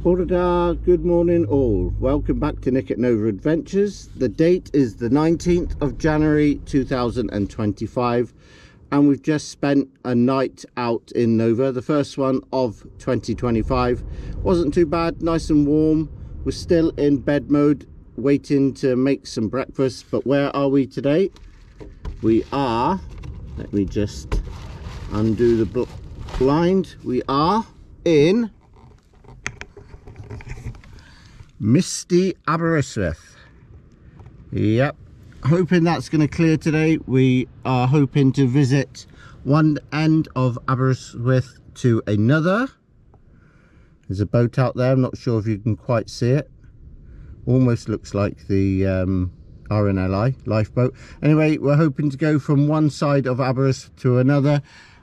Portada, good morning all. Welcome back to Nick at Nova Adventures. The date is the 19th of January 2025 and we've just spent a night out in Nova, the first one of 2025. Wasn't too bad, nice and warm. We're still in bed mode, waiting to make some breakfast. But where are we today? We are, let me just undo the blind. We are in misty Aberystwyth. Yep, hoping that's going to clear today. We are hoping to visit one end of Aberystwyth to another. There's a boat out there, I'm not sure if you can quite see it. Almost looks like the RNLI lifeboat. Anyway, we're hoping to go from one side of Aberystwyth to another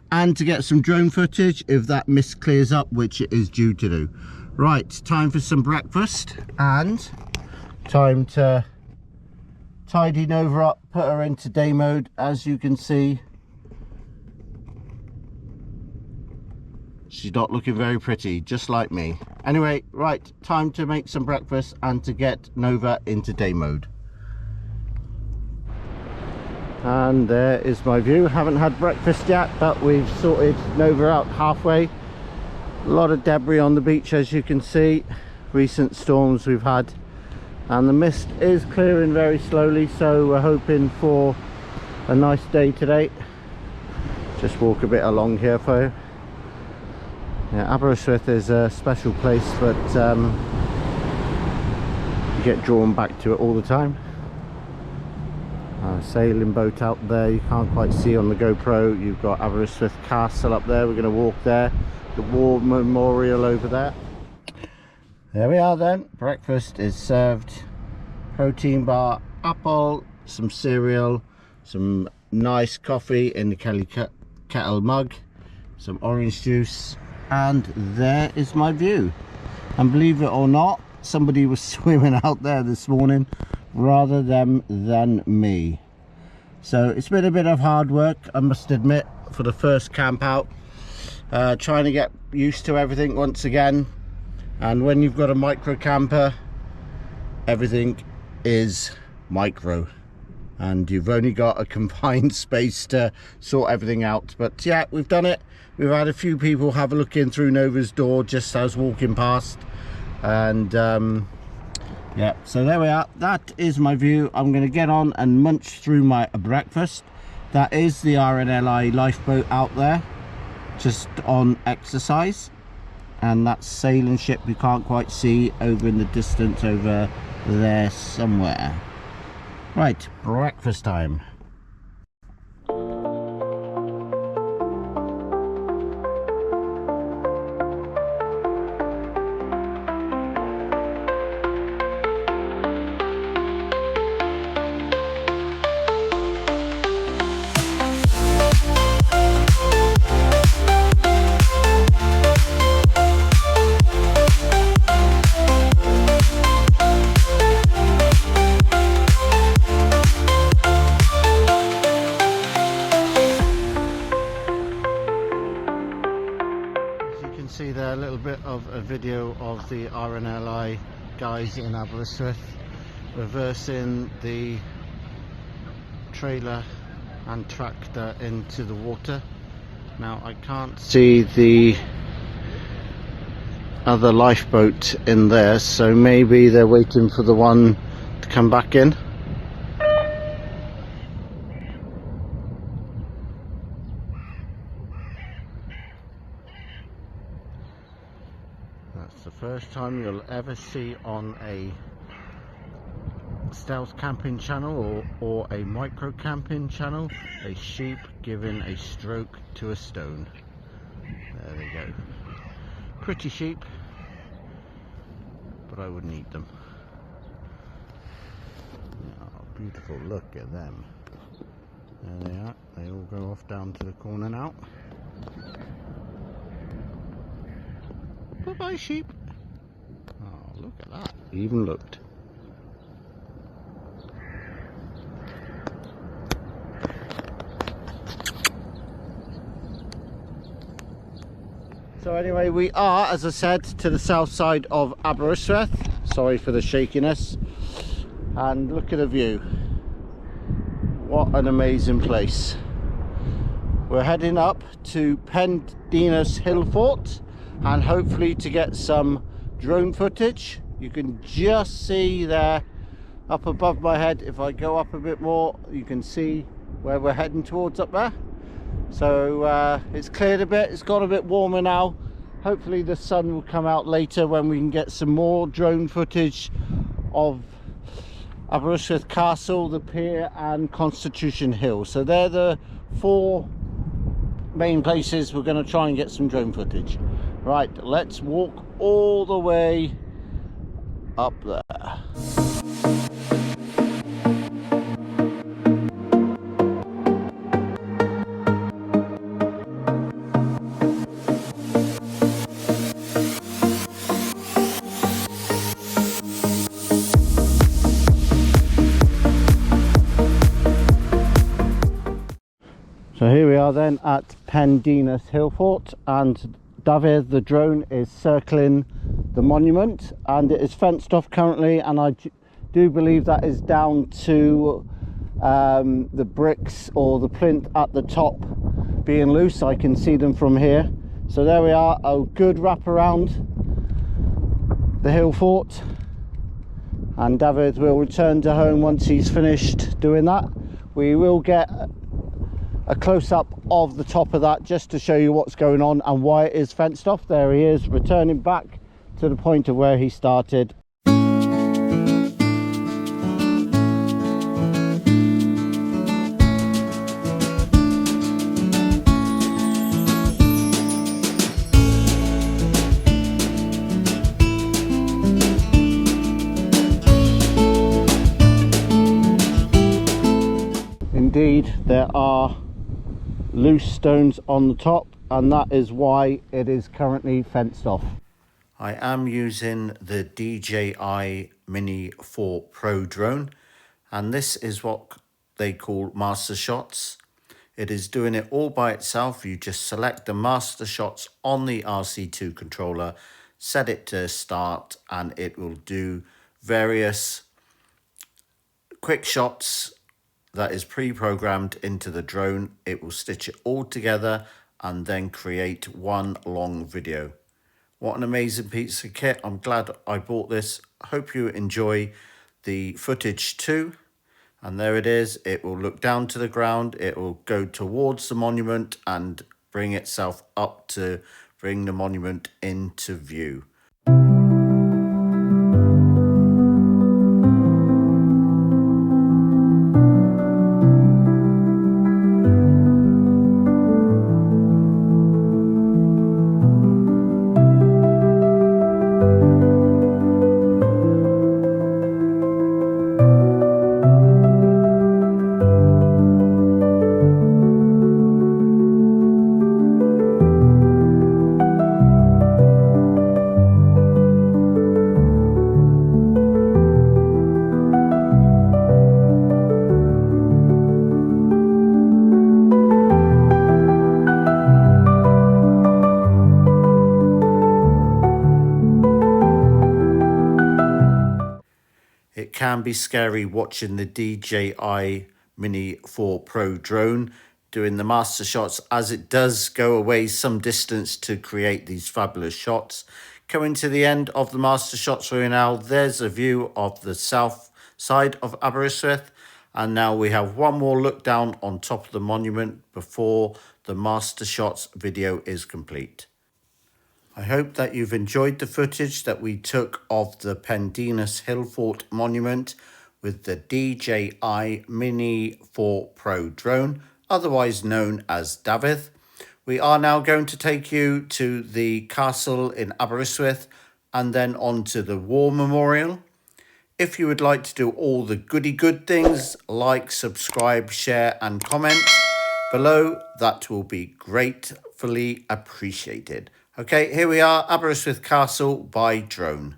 and to get some drone footage if that mist clears up, which it is due to do. Right, time for some breakfast and time to tidy Nova up, put her into day mode. As you can see, she's not looking very pretty, just like me. Anyway, right, time to make some breakfast and to get Nova into day mode. And there is my view. Haven't had breakfast yet, but we've sorted Nova out halfway. A lot of debris on the beach, as you can see. Recent storms we've had, and the mist is clearing very slowly, so we're hoping for a nice day today. Just walk a bit along here for you. Yeah, Aberystwyth is a special place, but you get drawn back to it all the time. Sailing boat out there, you can't quite see on the GoPro. You've got Aberystwyth Castle up there, we're going to walk there. The war memorial over there. There we are then. Breakfast is served. Protein bar, apple, some cereal, some nice coffee in the kettle mug, some orange juice, and there is my view. And believe it or not, somebody was swimming out there this morning rather than me. So it's been a bit of hard work, I must admit, for the first camp out. Trying to get used to everything once again, and when you've got a micro camper, everything is micro and you've only got a confined space to sort everything out. But yeah, we've done it. We've had a few people have a look in through Nova's door just as walking past, and yeah, so there we are. That is my view. I'm going to get on and munch through my breakfast. That is the RNLI lifeboat out there, just on exercise, and that sailing ship you can't quite see over in the distance over there somewhere. Right, breakfast time. See there a little bit of a video of the RNLI guys in Aberystwyth reversing the trailer and tractor into the water. Now I can't see the other lifeboat in there, so maybe they're waiting for the one to come back in. That's the first time you'll ever see on a stealth camping channel or a micro camping channel a sheep giving a stroke to a stone. There they go. Pretty sheep, but I wouldn't eat them. Oh, beautiful, look at them. There they are. They all go off down to the corner now. Bye-bye, sheep. Oh, look at that. He even looked. So anyway, we are, as I said, to the south side of Aberystwyth. Sorry for the shakiness. And look at the view. What an amazing place. We're heading up to Pendennis Hill Fort and hopefully to get some drone footage. You can just see there up above my head. If I go up a bit more, you can see where we're heading towards up there. So it's cleared a bit, it's got a bit warmer now. Hopefully the sun will come out later when we can get some more drone footage of Aberystwyth Castle, the pier and Constitution Hill. So they're the 4 main places we're going to try and get some drone footage. Right, let's walk all the way up there. So here we are then at Pendennis Hill Fort, and David the drone is circling the monument and it is fenced off currently, and I do believe that is down to the bricks or the plinth at the top being loose. I can see them from here. So there we are, a good wrap around the hill fort, and David will return to home once he's finished doing that. We will get a close-up of the top of that just to show you what's going on and why it is fenced off. There he is, returning back to the point of where he started. Indeed, there are loose stones on the top, and that is why it is currently fenced off. I am using the DJI Mini 4 Pro drone, and this is what they call master shots. It is doing it all by itself. You just select the master shots on the RC2 controller, set it to start, and it will do various quick shots that is pre-programmed into the drone. It will stitch it all together and then create one long video. What an amazing piece of kit. I'm glad I bought this. Hope you enjoy the footage too. And there it is. It will look down to the ground. It will go towards the monument and bring itself up to bring the monument into view. It can be scary watching the DJI Mini 4 Pro drone doing the master shots, as it does go away some distance to create these fabulous shots. Coming to the end of the master shots for you now, there's a view of the south side of Aberystwyth, and now we have one more look down on top of the monument before the master shots video is complete. I hope that you've enjoyed the footage that we took of the Pendennis Hill Fort monument with the DJI Mini 4 Pro drone, otherwise known as David. We are now going to take you to the castle in Aberystwyth and then on to the War Memorial. If you would like to do all the goody good things, like, subscribe, share and comment below, that will be gratefully appreciated. Okay, here we are, Aberystwyth Castle by drone.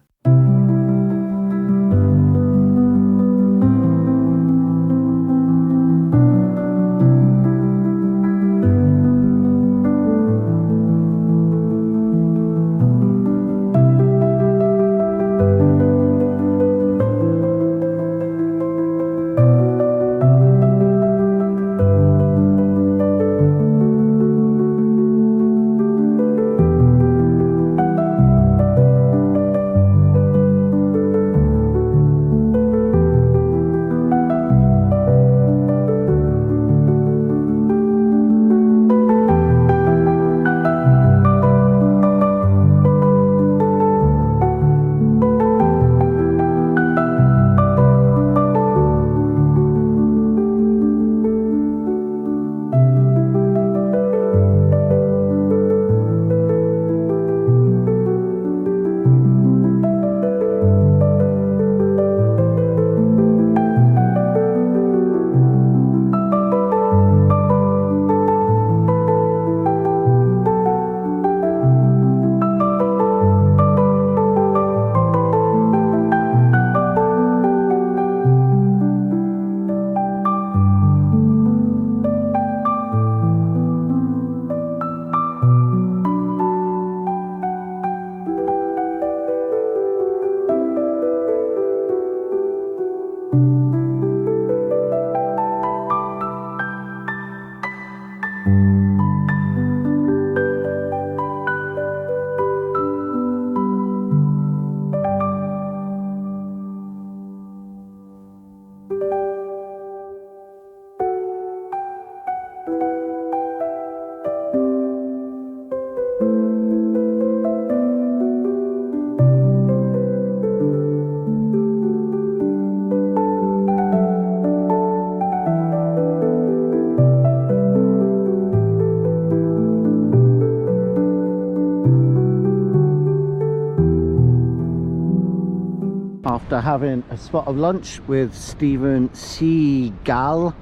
After having a spot of lunch with Stephen Seagull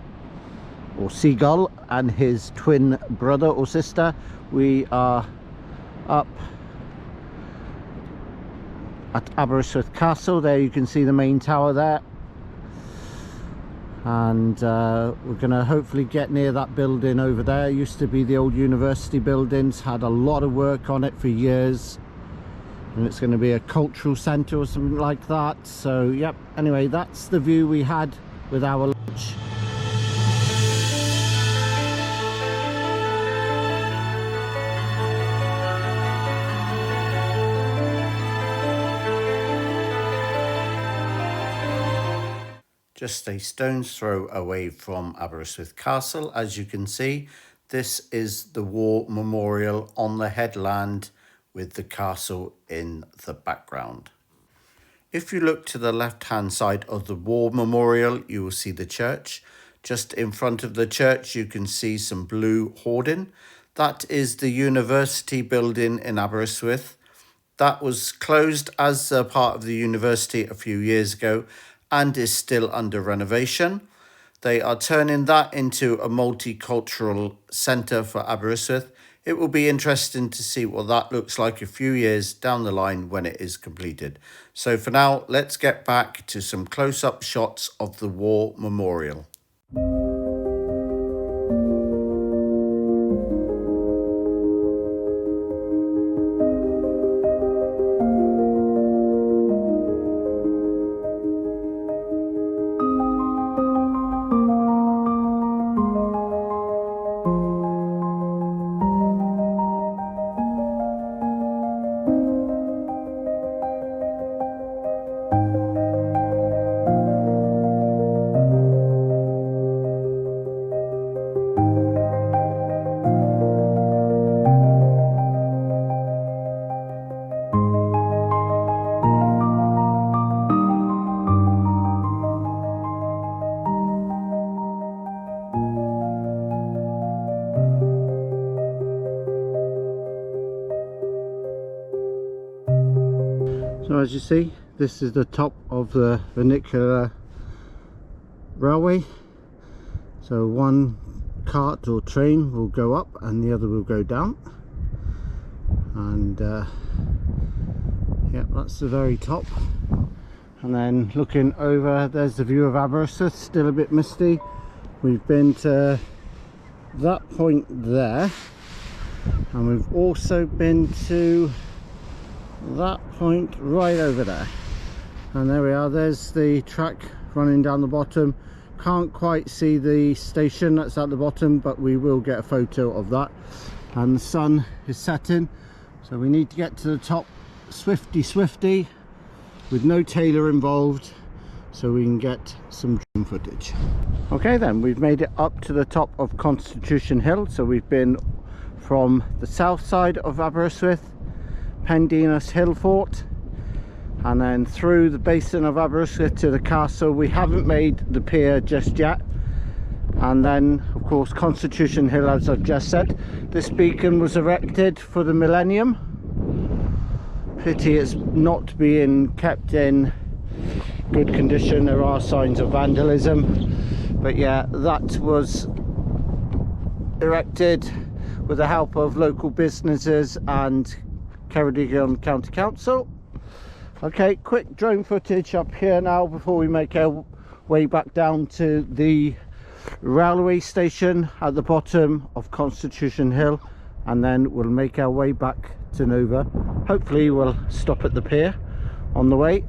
and his twin brother or sister, we are up at Aberystwyth Castle. There you can see the main tower there, and we're going to hopefully get near that building over there. It used to be the old university buildings, had a lot of work on it for years, and it's going to be a cultural centre or something like that. So yep, anyway, that's the view we had with our lunch. Just a stone's throw away from Aberystwyth Castle, as you can see, this is the war memorial on the headland with the castle in the background. If you look to the left hand side of the war memorial, you will see the church. Just in front of the church you can see some blue hoarding. That is the university building in Aberystwyth. That was closed as a part of the university a few years ago and is still under renovation. They are turning that into a multicultural centre for Aberystwyth. It will be interesting to see what that looks like a few years down the line when it is completed. So for now, let's get back to some close-up shots of the war memorial. So as you see, this is the top of the vernacular railway. So one cart or train will go up and the other will go down. And yeah, that's the very top. And then looking over, there's the view of Aberystwyth, still a bit misty. We've been to that point there, and we've also been to that point right over there, and there we are. There's the track running down the bottom. Can't quite see the station that's at the bottom, but we will get a photo of that. And the sun is setting, so we need to get to the top swifty with no tailor involved, so we can get some drone footage. Okay then, we've made it up to the top of Constitution Hill. So we've been from the south side of Aberystwyth, Pendennis Hill Fort, and then through the basin of Aberystwyth to the castle. We haven't made the pier just yet. And then of course Constitution Hill, as I've just said. This beacon was erected for the millennium. Pity it's not being kept in good condition. There are signs of vandalism, but yeah, that was erected with the help of local businesses and Ceredigion County Council. Okay, quick drone footage up here now before we make our way back down to the railway station at the bottom of Constitution Hill, and then we'll make our way back to Nova. Hopefully we'll stop at the pier on the way.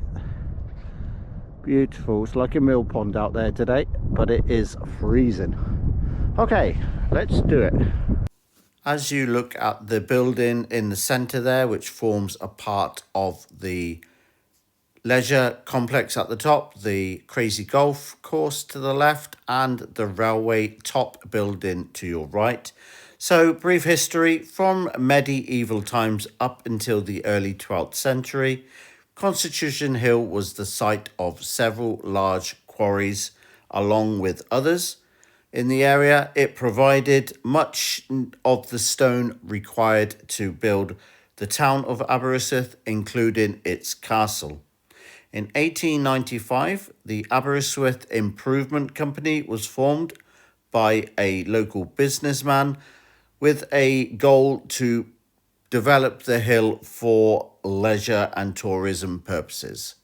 Beautiful. It's like a mill pond out there today, but it is freezing. Okay, let's do it. As you look at the building in the centre there, which forms a part of the leisure complex at the top, the crazy golf course to the left, and the railway top building to your right. So, brief history: from medieval times up until the early 12th century, Constitution Hill was the site of several large quarries, along with others. In the area, it provided much of the stone required to build the town of Aberystwyth, including its castle. In 1895, the Aberystwyth Improvement Company was formed by a local businessman with a goal to develop the hill for leisure and tourism purposes.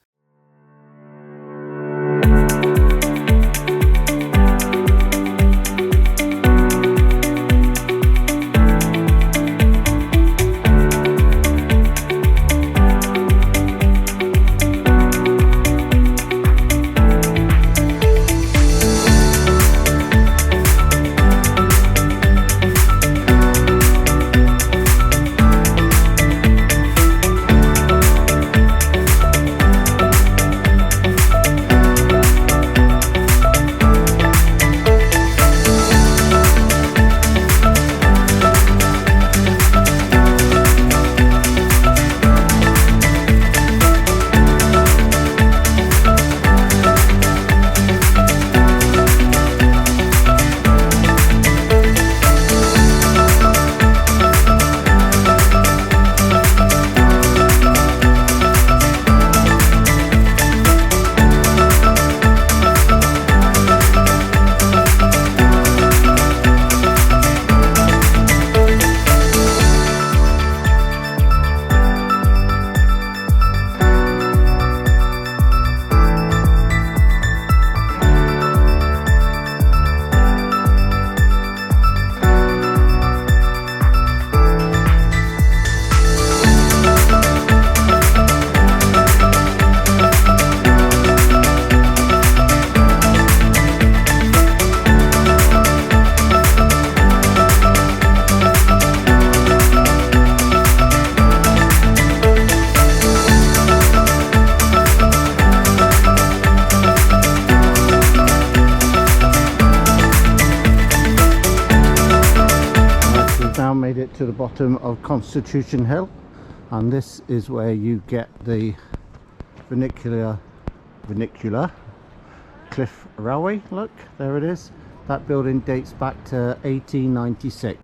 Made it to the bottom of Constitution Hill, and this is where you get the vernacular cliff railway. Look, there it is. That building dates back to 1896.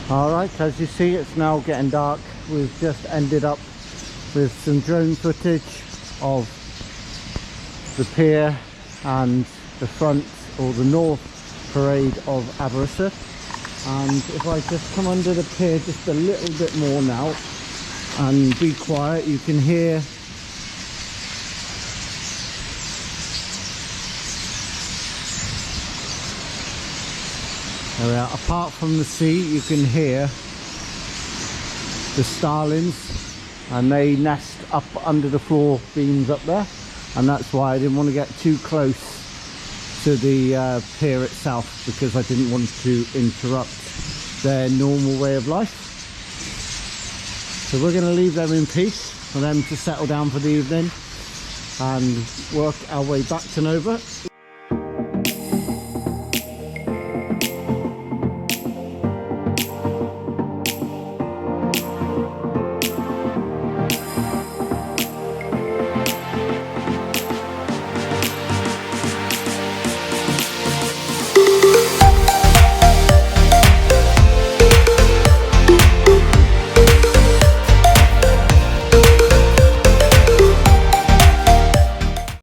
Alright, as you see, it's now getting dark. We've just ended up with some drone footage of the pier and the front or the north parade of Aberystwyth. And if I just come under the pier just a little bit more now and be quiet, you can hear there we are. Apart from the sea, you can hear the starlings, and they nest up under the floor beams up there, and that's why I didn't want to get too close to the pier itself, because I didn't want to interrupt their normal way of life. So we're going to leave them in peace for them to settle down for the evening and work our way back to Nova.